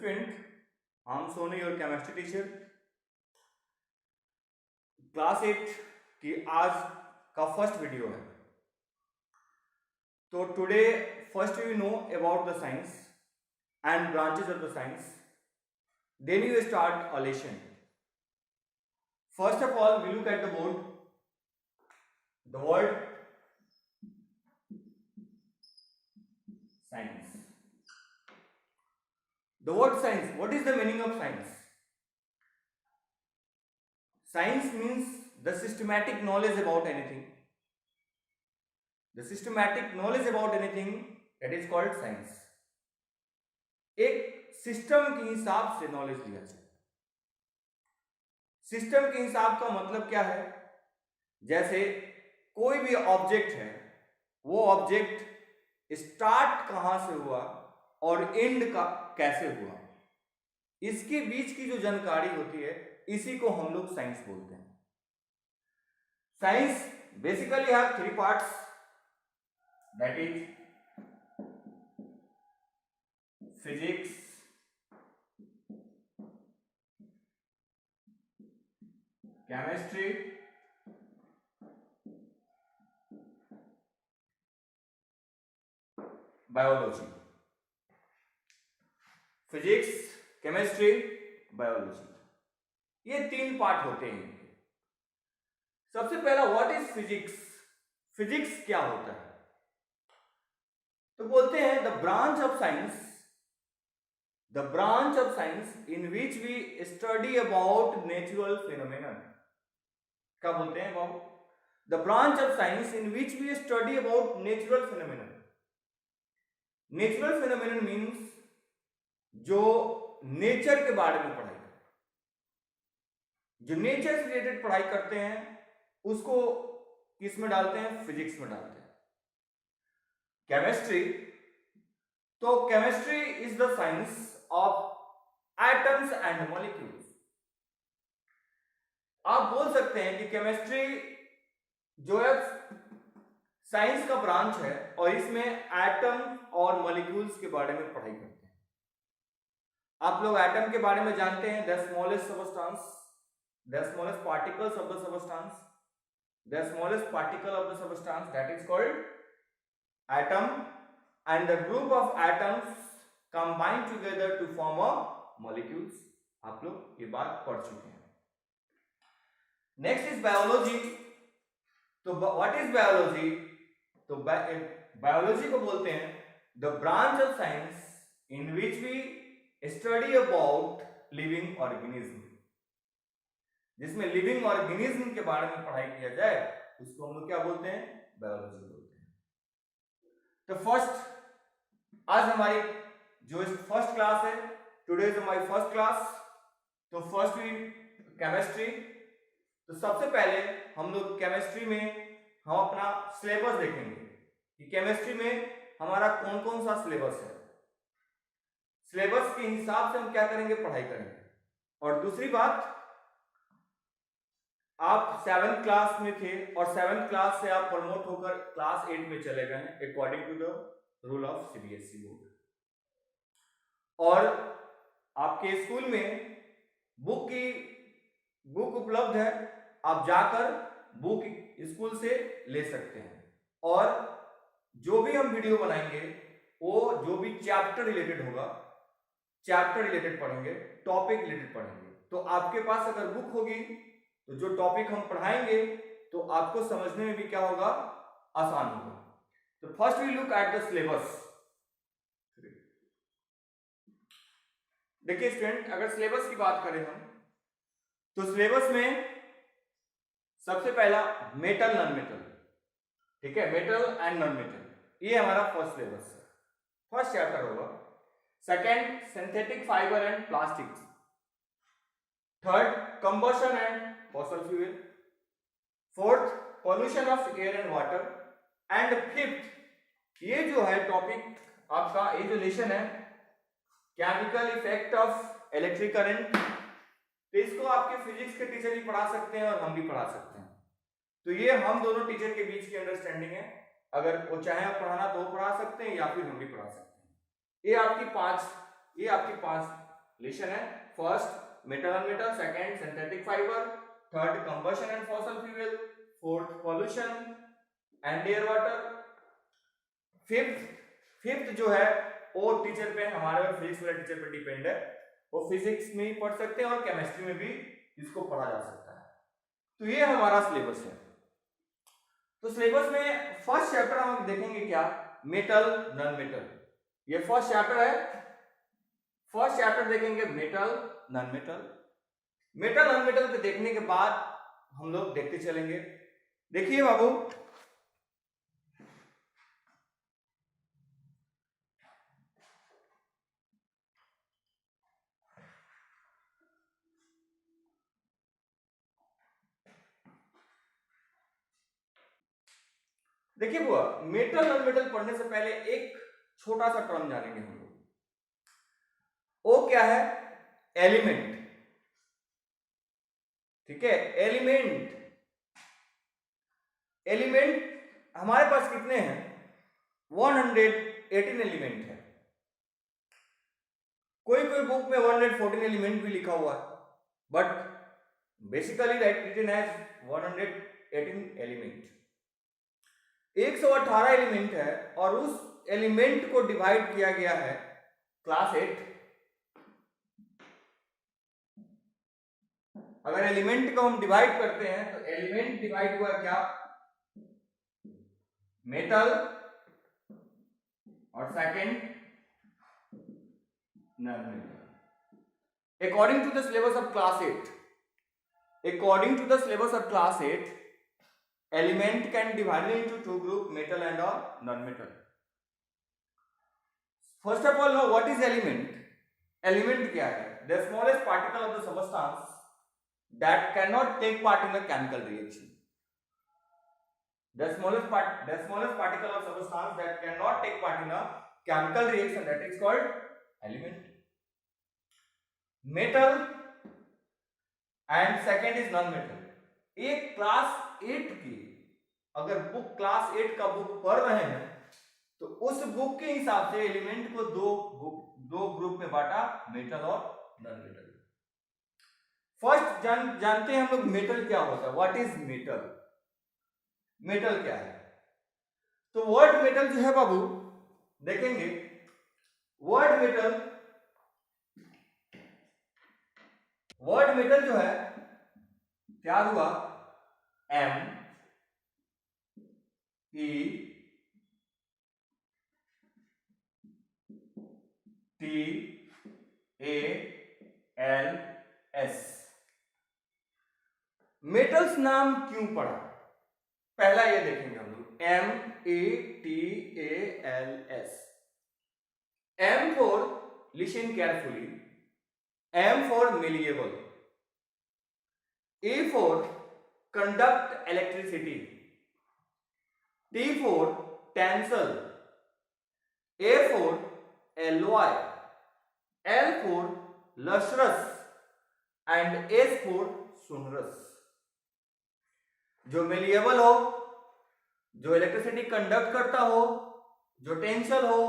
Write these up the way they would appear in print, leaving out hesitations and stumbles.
student, I'm Sony, your chemistry teacher. Class 8 की आज का फर्स्ट वीडियो है. तो today first we know about the science and branches of the science. Then you start a lesson. First of all, we look at the board. The word science. The word science. What is the meaning of science? Science means the systematic knowledge about anything. The systematic knowledge about anything, that is called science. एक system के हिसाब से knowledge लिया जाए. System के हिसाब का मतलब क्या है? जैसे कोई भी ऑब्जेक्ट है, वो ऑब्जेक्ट स्टार्ट कहां से हुआ और एंड का कैसे हुआ, इसके बीच की जो जानकारी होती है, इसी को हम लोग साइंस बोलते हैं. Science basically have three parts, that is physics, chemistry, biology. Physics, chemistry, biology, ये तीन पार्ट होते हैं. सबसे पहला, व्हाट इज फिजिक्स? फिजिक्स क्या होता है? तो बोलते हैं the branch of science, the branch of science in which we study about natural phenomenon. क्या बोलते हैं बाबू? The branch of science in which we study about natural phenomenon. Natural phenomenon means जो नेचर के बारे में पढ़ाई करते हैं, जो नेचर से रिलेटेड पढ़ाई करते हैं, उसको किस में डालते हैं? फिजिक्स में डालते हैं. केमिस्ट्री, तो chemistry is the science of atoms and molecules. आप बोल सकते हैं कि केमिस्ट्री जो है साइंस का ब्रांच है और इसमें एटम और मॉलिक्यूल्स के बारे में पढ़ाई करते हैं. आप लोग एटम के बारे में जानते हैं, the smallest substance, the smallest particles of the substance, the smallest particle of the substance, that is called atom, and the group of atoms combine together to form a molecules. आप लोग ये बात पढ़ चुके हैं. Next is biology. तो what is biology? तो biology को बोलते हैं the branch of science in which we study about living organism. जिसमें लिविंग ऑर्गेनिज्म के बारे में पढ़ाई किया जाए, उसको हम लोग क्या बोलते हैं? बायोलॉजी बोलते हैं. तो फर्स्ट, आज हमारी जो फर्स्ट क्लास है, today is my first class. तो फर्स्ट वी केमिस्ट्री. तो सबसे पहले हम लोग केमिस्ट्री में हम अपना सिलेबस देखेंगे कि केमिस्ट्री में हमारा कौन कौन सा सिलेबस है. सिलेबस के हिसाब से हम क्या करेंगे? पढ़ाई करेंगे. और दूसरी बात, आप 7th क्लास में थे और 7th क्लास से आप प्रमोट होकर क्लास 8 में चले गए हैं according to the rule of CBSE board. और आपके स्कूल में बुक उपलब्ध है, आप जाकर बुक स्कूल से ले सकते हैं. और जो भी हम वीडियो बनाएंगे, वो जो भी चैप्टर रिलेटेड होगा, चैप्टर रिलेटेड पढ़ेंगे, टॉपिक रिलेटेड पढ़ेंगे. तो आपके पास अगर बुक होगी, तो जो टॉपिक हम पढ़ाएंगे तो आपको समझने में भी क्या होगा? आसान होगा. तो first we look at the syllabus. देखिए स्टूडेंट, अगर सिलेबस की बात करें हम, तो सिलेबस में सबसे पहला मेटल नॉन मेटल. ठीक है, मेटल एंड नॉन मेटल, ये हमारा फर्स्ट सिलेबस है, फर्स्ट चैप्टर होगा. Second, synthetic fibre and plastics. Third, combustion and fossil fuel. Fourth, pollution of air and water. And fifth, ये जो है टॉपिक आपका, ये जो लेसन है, chemical effect of electric current. तो इसको आपके फिजिक्स के टीचर भी पढ़ा सकते हैं और हम भी पढ़ा सकते हैं. तो ये हम दोनों टीचर के बीच की अंडरस्टैंडिंग है. अगर वो चाहे पढ़ाना तो वो पढ़ा सकते हैं या फिर हम भी पढ़ा सकते हैं. ये आपकी पांच लिशन है, first metal non metal, second synthetic fibre, third combustion and fossil fuel, fourth pollution and air water, fifth जो है वो टीचर पे, हमारे फिजिक्स वाले टीचर पे डिपेंड है, वो फिजिक्स में ही पढ़ सकते हैं और केमिस्ट्री में भी इसको पढ़ा जा सकता है। तो ये हमारा सिलेबस है। तो सिलेबस में फर्स्ट चैप्टर हम देखेंगे क्या, मेटल नॉन मेटल। ये फर्स्ट चैप्टर है, फर्स्ट चैप्टर देखेंगे metal non metal. Metal non metal को देखने के बाद हम लोग देखते चलेंगे। देखिए बाबू, देखिए बुआ, मेटल नॉन मेटल पढ़ने से पहले एक छोटा सा टर्म जानेंगे हम लोग। वो क्या है, एलिमेंट। ठीक है, एलिमेंट। एलिमेंट हमारे पास कितने हैं, 118 एलिमेंट है। कोई कोई बुक में 114 एलिमेंट भी लिखा हुआ है, but basically written as 118 element. 118 element है और उस एलिमेंट को डिवाइड किया गया है क्लास 8। अगर एलिमेंट को हम डिवाइड करते हैं तो एलिमेंट डिवाइड हुआ क्या, मेटल और second non metal. According to the syllabus of class 8, according to the syllabus of class 8, element can be divided into two group, metal and non-metal. First of all, know what is element. Element क्या है, the smallest particle of the substance that cannot take part in a chemical reaction. The smallest particle of substance that cannot take part in a chemical reaction, that is called element. Metal and second is non metal. एक class 8 की अगर book, class 8 का book पढ़ रहे हैं तो उस book के हिसाब से एलिमेंट को दो ग्रुप में बांटा, मेटल और नॉन मेटल। फर्स्ट जानते हैं हम लोग मेटल क्या होता है, व्हाट इज मेटल। मेटल क्या है, तो वर्ड मेटल जो है बाबू, देखेंगे वर्ड मेटल जो है क्या हुआ, M E T A L S। Metals नाम क्यों पड़ा, पहला ये देखेंगे हम लोग, M E T A L S। M for, listen carefully, M for malleable, A for conduct electricity, T for tensile, A for alloy, L for lustrous and S for sonorous। जो malleable हो, जो electricity conduct करता हो, जो tensile हो,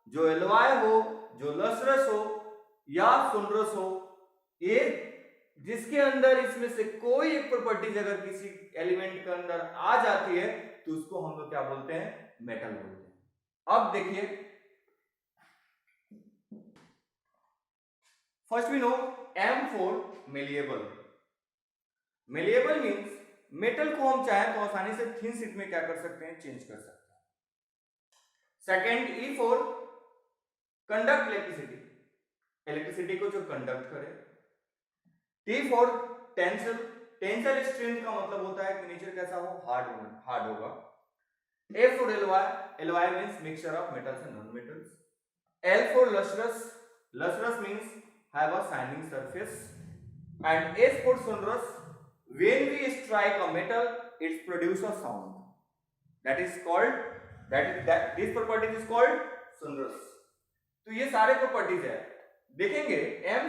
जो alloy हो, जो lustrous हो या sonorous हो, ये जिसके अंदर इसमें से कोई एक प्रॉपर्टीज अगर किसी एलिमेंट के अंदर आ जाती है तो उसको हम लोग क्या बोलते हैं, मेटल बोलते हैं। अब देखिए, first we know M for malleable. Malleable means metal को हम चाहे तो आसानी से थिन शीट में क्या कर सकते हैं, चेंज कर सकते हैं। Second E for conduct electricity, electricity को जो कंडक्ट करे। T for tensile, tensile strength का मतलब होता है कि नेचर कैसा हो, हार्ड होगा। A for alloy, alloy means mixture of metals and non-metals. L for lustrous, lustrous means have a shining surface. And S for sonorous, when we strike a metal, it produces a sound. That is called, this property is called sonorous. तो ये सारे properties है, देखेंगे। M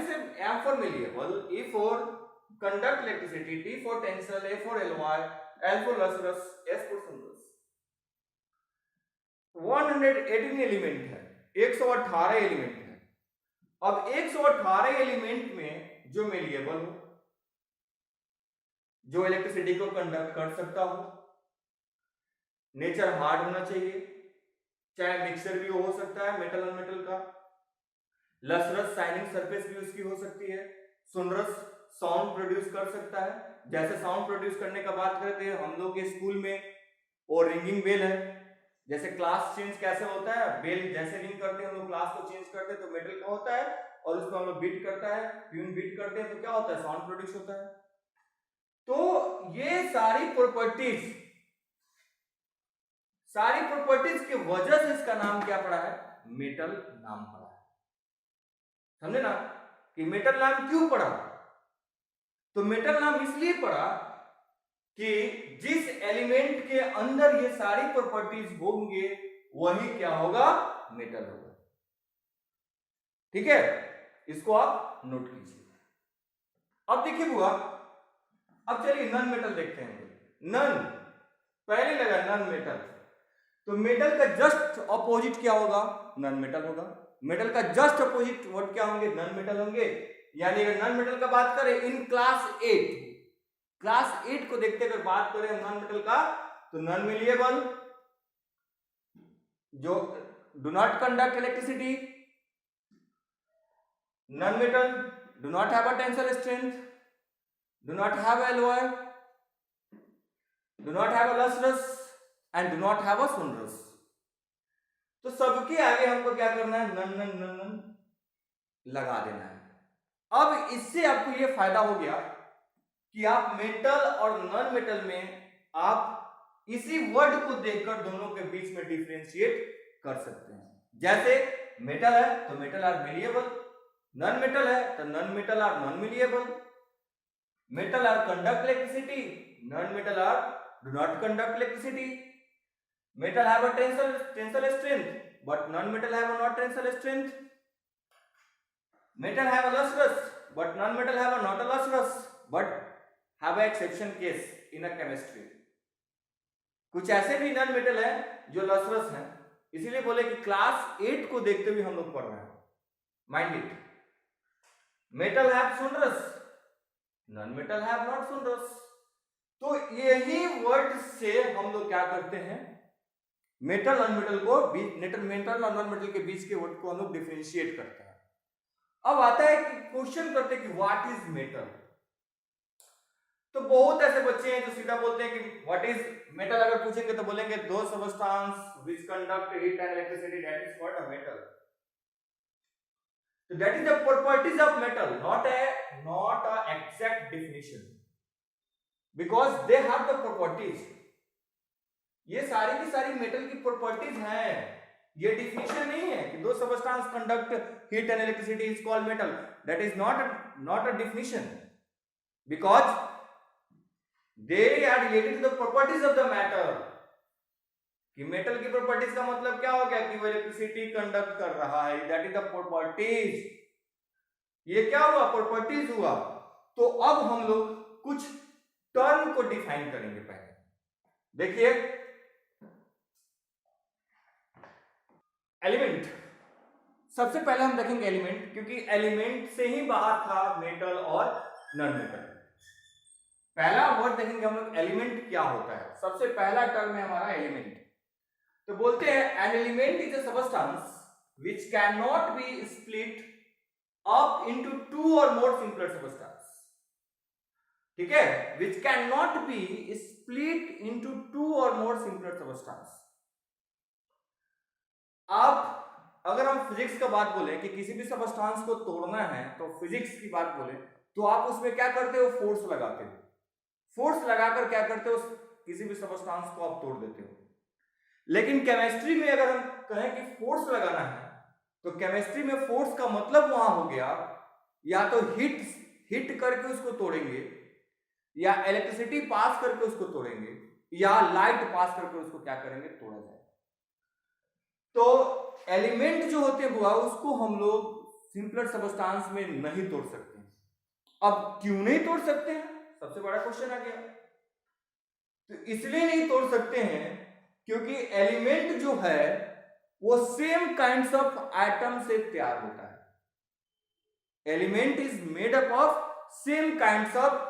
for malleable, E for conduct electricity, T for tensile, A for alloy, L for lustrous, S for sonorous। 118 element है, 118 element है। अब 118 element में जो मेलिएबल हो, जो इलेक्ट्रिसिटी को कंडक्ट कर सकता हो, नेचर हार्ड होना चाहिए, चाहे मिक्सर भी हो सकता है मेटल और मेटल का, लसरस शाइनिंग सरफेस भी उसकी हो सकती है, सुनरस साउंड प्रोड्यूस कर सकता है। जैसे साउंड प्रोड्यूस करने का बात करते हैं हम लोग के स्कूल में, और रिंगिंग बेल है, जैसे क्लास चेंज कैसे होता है, बेल जैसे रिंग करते हैं हम लोग क्लास को चेंज करते हैं तो मेटल का होता है, और उसको हम लोग बीट करता है, ट्यून बीट करते हैं तो क्या होता है, साउंड प्रोड्यूस होता है। तो ये सारी प्रॉपर्टीज की वजह से इसका नाम क्या पड़ा है, मेटल नाम पड़ा है। समझे ना कि मेटल नाम क्यों पड़ा? तो मेटल नाम इसलिए पड़ा कि जिस एलिमेंट के अंदर ये सारी प्रॉपर्टीज होंगे वही क्या होगा, मेटल होगा। ठीक है, इसको आप नोट कीजिए। अब देखिए बुआ, अब चलिए नॉन मेटल देखते हैं। नन पहले लगा नॉन मेटल, तो मेटल का जस्ट अपोजिट क्या होगा, नॉन मेटल होगा। मेटल का जस्ट अपोजिट वर्ड क्या होंगे, नॉन मेटल होंगे। यानी अगर नॉन मेटल का बात करें इन क्लास 8 को देखते अगर बात करें नॉन मेटल का, तो नॉन मेलिएबल, जो do not conduct electricity, non metal do not have a tensile strength, do not have alloy, do not have a lustrous and do not have a sonorous. तो सबके आगे हमको क्या करना है, नन नन नन नन लगा देना है। अब इससे आपको यह फायदा हो गया कि आप मेटल और नॉन मेटल में आप इसी वर्ड को देखकर दोनों के बीच में डिफरेंशिएट कर सकते हैं। जैसे मेटल है तो metal are malleable, non metal है तो non metal are non malleable, metal are conduct electricity, non metal are do not conduct electricity, metal have a tensile strength but non-metal have a not tensile strength, metal have a lustrous but non-metal have a not a lustrous, but have a exception case in a chemistry। कुछ ऐसे भी non metal है जो लसरस है, इसीलिए बोले कि class 8 को देखते हुए हम लोग पढ़ रहे हैं, mind it. Metal have sonorous, non metal have not sonorous. तो यही वर्ड से हम लोग क्या करते हैं, मेटल और मेटल को मेटल और नॉन मेटल के बीच के वर्ड को हम लोग डिफरेंशिएट करते हैं। अब आता है कि क्वेश्चन करते हैं कि व्हाट इज मेटल। तो बहुत ऐसे बच्चे हैं जो सीधा बोलते हैं कि व्हाट इज मेटल, अगर पूछेंगे तो बोलेंगे दो substance which conduct heat and electricity, that is called a metal. तो that is the properties of metal, not a exact definition, because they have the properties. ये सारी की सारी मेटल की प्रॉपर्टीज हैं, ये डिफिनेशन नहीं है कि दो substance conduct heat and electricity is called metal, that is not a definition, because they are related to the properties of the matter. कि मेटल की प्रॉपर्टीज का मतलब क्या हो गया कि वो इलेक्ट्रिसिटी कंडक्ट कर रहा है, दैट इज द प्रॉपर्टीज। ये क्या हुआ, प्रॉपर्टीज हुआ। तो अब हम लोग कुछ टर्म को डिफाइन करेंगे। पहले देखिए एलिमेंट, सबसे पहले हम देखेंगे एलिमेंट, क्योंकि एलिमेंट से ही बाहर था मेटल और नॉन मेटल। पहला वर्ड देखेंगे हम लोग एलिमेंट क्या होता है। सबसे पहला टर्म है हमारा एलिमेंट। तो बोलते हैं an element is a substance which can not be split up into two और मोर सिंपलर सबस्टेंस। ठीक है, which can not be split into two और मोर सिंपलर सबस्टेंस। आप अगर हम फिजिक्स का बात बोले कि किसी भी सबस्टेंस को तोड़ना है, तो फिजिक्स की बात बोले तो आप उसमें क्या करते हो, फोर्स लगाते हो। फोर्स लगाकर क्या करते हो, किसी भी सबस्टेंस को आप तोड़ देते हो। लेकिन केमिस्ट्री में अगर हम कहें कि फोर्स लगाना है, तो केमिस्ट्री में फोर्स का मतलब वहां हो गया या तो हिट करके उसको तोड़ेंगे, या इलेक्ट्रिसिटी पास करके उसको तोड़ेंगे, या लाइट पास करके उसको क्या करेंगे, तोड़ा जाए। तो एलिमेंट जो होते हैं बुआ, उसको हम लोग सिंपलर सबस्टेंस में नहीं तोड़ सकते। अब क्यों नहीं तोड़ सकते हैं, सबसे बड़ा क्वेश्चन आ गया। तो इसलिए नहीं तोड़ सकते हैं क्योंकि एलिमेंट जो है वो सेम काइंड्स ऑफ एटम से तैयार होता है। Element is made up of same kinds of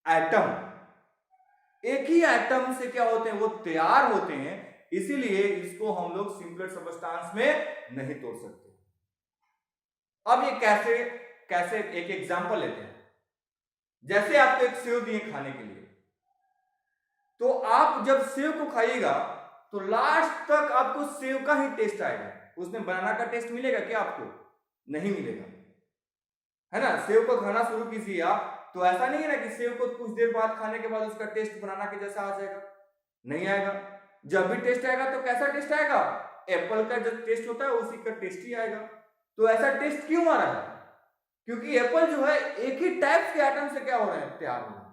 atom. एक ही एटम से क्या होते हैं, वो तैयार होते हैं, इसीलिए इसको हम लोग सिंपलेस्ट सबस्टांस में नहीं तोड़ सकते। अब ये कैसे एक एग्जांपल लेते हैं। जैसे आपको एक सेव दिए खाने के लिए, तो आप जब सेव को खाइएगा तो लास्ट तक आपको सेव का ही टेस्ट आएगा, उसमें बनाना का टेस्ट मिलेगा क्या आपको? नहीं मिलेगा, है ना। सेव को खाना शुरू कीजिए आप, तो ऐसा नहीं है ना कि सेव को कुछ देर बाद खाने के बाद उसका टेस्ट बनाना के जैसा आ जाएगा, नहीं आएगा। जब भी टेस्ट आएगा तो कैसा टेस्ट आएगा? एप्पल का जो टेस्ट होता है उसी का टेस्ट ही आएगा। तो ऐसा टेस्ट क्यों आ रहा है? क्योंकि एप्पल जो है एक ही टाइप के एटम से क्या हो रहे हैं, तैयार हो रहे हैं,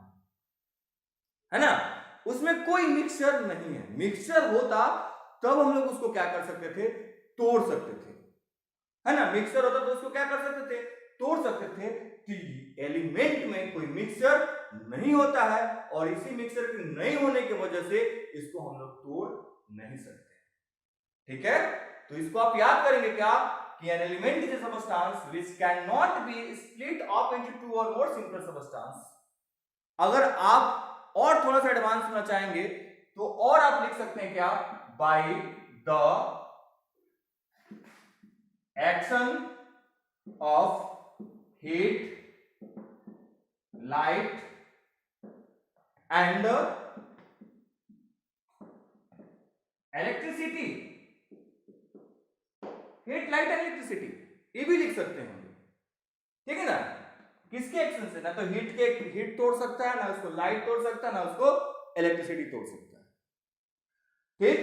है ना। उसमें कोई मिक्सचर नहीं है। मिक्सचर होता तब हम लोग उसको क्या कर सकते थे, तोड़ सकते थे, है ना। मिक्सचर होता तो उसको क्या कर सकते थे, तोड़ सकते थे। कि एलिमेंट में कोई मिक्सचर नहीं होता है और इसी मिक्सचर के नहीं होने की वजह से इसको हम लोग तोड़ नहीं सकते। ठीक है, तो इसको आप याद करेंगे क्या कि an element is a substance which cannot be split up into two or more simple substance। अगर आप और थोड़ा सा एडवांस होना चाहेंगे तो और आप लिख सकते हैं क्या, by the action of heat, light and electricity। Heat, light and electricity, ये भी लिख सकते हैं, ठीक है ना। किसके एक्शन से? ना तो हीट तोड़ सकता है, ना उसको लाइट तोड़ सकता है, ना उसको इलेक्ट्रिसिटी तोड़ सकता है। ठीक,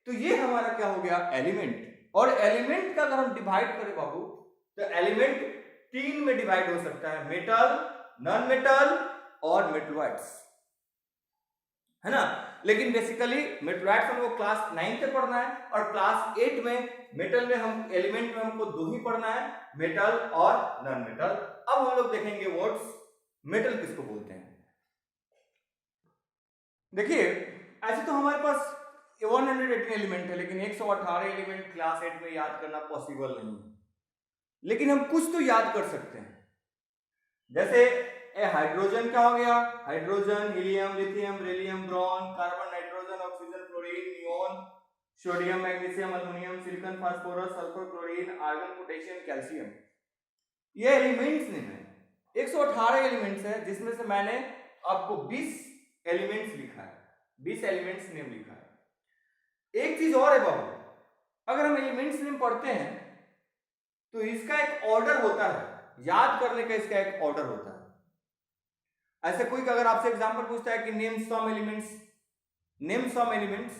तो ये हमारा क्या हो गया, एलिमेंट। और एलिमेंट का अगर हम डिवाइड करें बाबू, तो एलिमेंट 3 में डिवाइड हो सकता है, मेटल, नॉन मेटल और मेटलॉइड्स, है ना। लेकिन बेसिकली मेटलॉइड्स हमको क्लास 9 तक पढ़ना है और क्लास 8 में मेटल में हम एलिमेंट में हमको 2 ही पढ़ना है, मेटल और नॉन मेटल। अब हम लोग देखेंगे वर्ड्स, मेटल किसको बोलते हैं। देखिए, ऐसे तो हमारे पास 118 एलिमेंट है, लेकिन 118 एलिमेंट क्लास 8 में याद करना पॉसिबल नहीं है। लेकिन हम कुछ तो याद कर सकते हैं। जैसे हाइड्रोजन क्या हो गया, hydrogen, helium, lithium, beryllium, boron, carbon, nitrogen, oxygen, chlorine, neon, sodium, magnesium, aluminium, silicon, phosphorus, sulphur, chlorine, argon, potassium, calcium. ये एलिमेंट्स नेम है। 118 एलिमेंट्स है, जिसमें से मैंने आपको 20 एलिमेंट्स लिखा है, 20 एलिमेंट्स नेम लिखा है। एक चीज और है बाबू, अगर हम एलिमेंट्स नेम पढ़ते हैं तो इसका एक ऑर्डर होता है, याद करने का इसका एक ऑर्डर होता है। ऐसे कोई अगर आपसे एग्जांपल पूछता है कि name some elements, name some elements,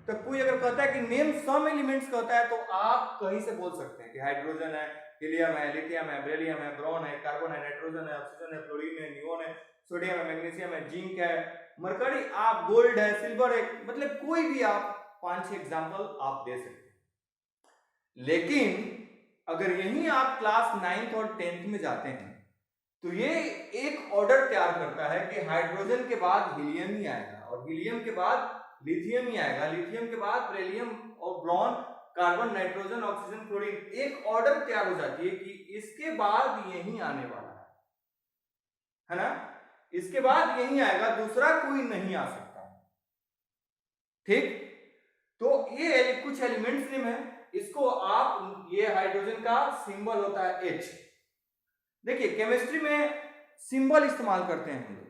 तो कोई अगर कहता है कि नेम सम एलिमेंट्स कहता है, तो आप कहीं से बोल सकते हैं कि हाइड्रोजन है, हीलियम है, लिथियम है, बेरिलियम है, ब्रोन है, कार्बन है, नाइट्रोजन है, ऑक्सीजन है, क्लोरीन है, नियोन है, सोडियम है, मैग्नीशियम है, जिंक है, मरकरी, आप गोल्ड है, सिल्वर है, मतलब कोई भी आप 5-6 एग्जांपल आप दे सकते हैं। लेकिन अगर यही आप क्लास 9th और 10th में जाते हैं तो ये एक ऑर्डर तैयार करता है कि हाइड्रोजन के बाद हीलियम ही आएगा और हीलियम के बाद लिथियम ही आएगा, लिथियम के बाद बेरिलियम और boron, carbon, nitrogen, oxygen, chlorine. एक ऑर्डर तैयार हो जाती है कि इसके बाद यही आने वाला है ना, इसके बाद यही आएगा, दूसरा कोई नहीं आ सकता। ठीक, तो ये कुछ एलिमेंट्स नेम है, इसको आप, ये हाइड्रोजन का सिंबल होता है H। देखिए केमिस्ट्री में सिंबल इस्तेमाल करते हैं हम लोग,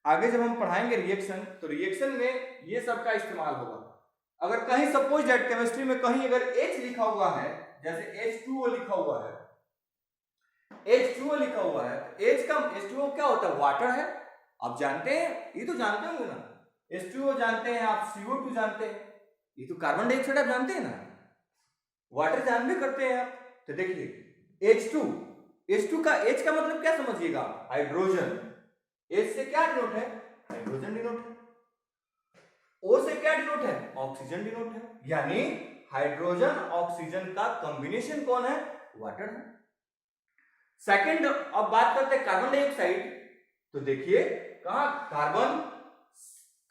आगे जब हम पढ़ाएंगे रिएक्शन, तो रिएक्शन में ये सब का इस्तेमाल होगा। अगर कहीं सपोज दैट केमिस्ट्री में कहीं अगर H लिखा हुआ है, जैसे H2O लिखा हुआ है, H2O लिखा हुआ है, H का H2O क्या होता है, वाटर है, आप जानते हैं, ये तो जानते होंगे ना, H2O जानते हैं आप, CO2 जानते हैं, ये तो कार्बन डाइऑक्साइड आप जानते हैं ना, वाटर जानते करते हैं आप। तो देखिए H2 का H का मतलब क्या समझिएगा, हाइड्रोजन। H से क्या डिनोट है, हाइड्रोजन डिनोट है। O से क्या डिनोट है, ऑक्सीजन डिनोट है। यानी हाइड्रोजन ऑक्सीजन का कॉम्बिनेशन कौन है, वाटर है। सेकंड, अब बात करते हैं कार्बन डाइऑक्साइड, तो देखिए कहां,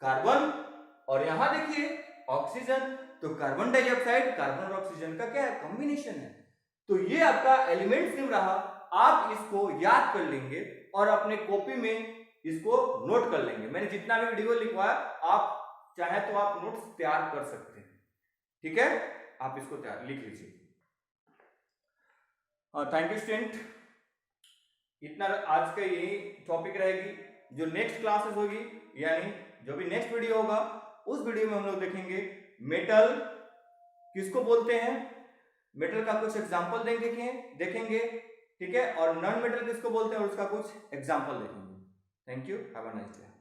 कार्बन और यहां देखिए ऑक्सीजन, तो कार्बन डाइऑक्साइड कार्बन और ऑक्सीजन का क्या है, कॉम्बिनेशन है। तो ये आपका एलिमेंट्स नेम रहा, आप इसको याद कर लेंगे और अपने कॉपी में इसको नोट कर लेंगे। मैंने जितना भी वीडियो लिखवाया, आप चाहे तो आप नोट्स तैयार कर सकते हैं, ठीक है, आप इसको तैयार लिख लीजिए। थैंक यू स्टूडेंट, इतना आज का यही टॉपिक रहेगी। जो नेक्स्ट क्लासेस होगी यानी जो भी नेक्स्ट वीडियो होगा, उस वीडियो में हम लोग देखेंगे मेटल किसको बोलते हैं, मेटल का कुछ एग्जांपल देखेंगे, ठीक है, और नॉन मेटल किसको बोलते हैं और उसका कुछ एग्जांपल देखेंगे। Thank you, have a nice day.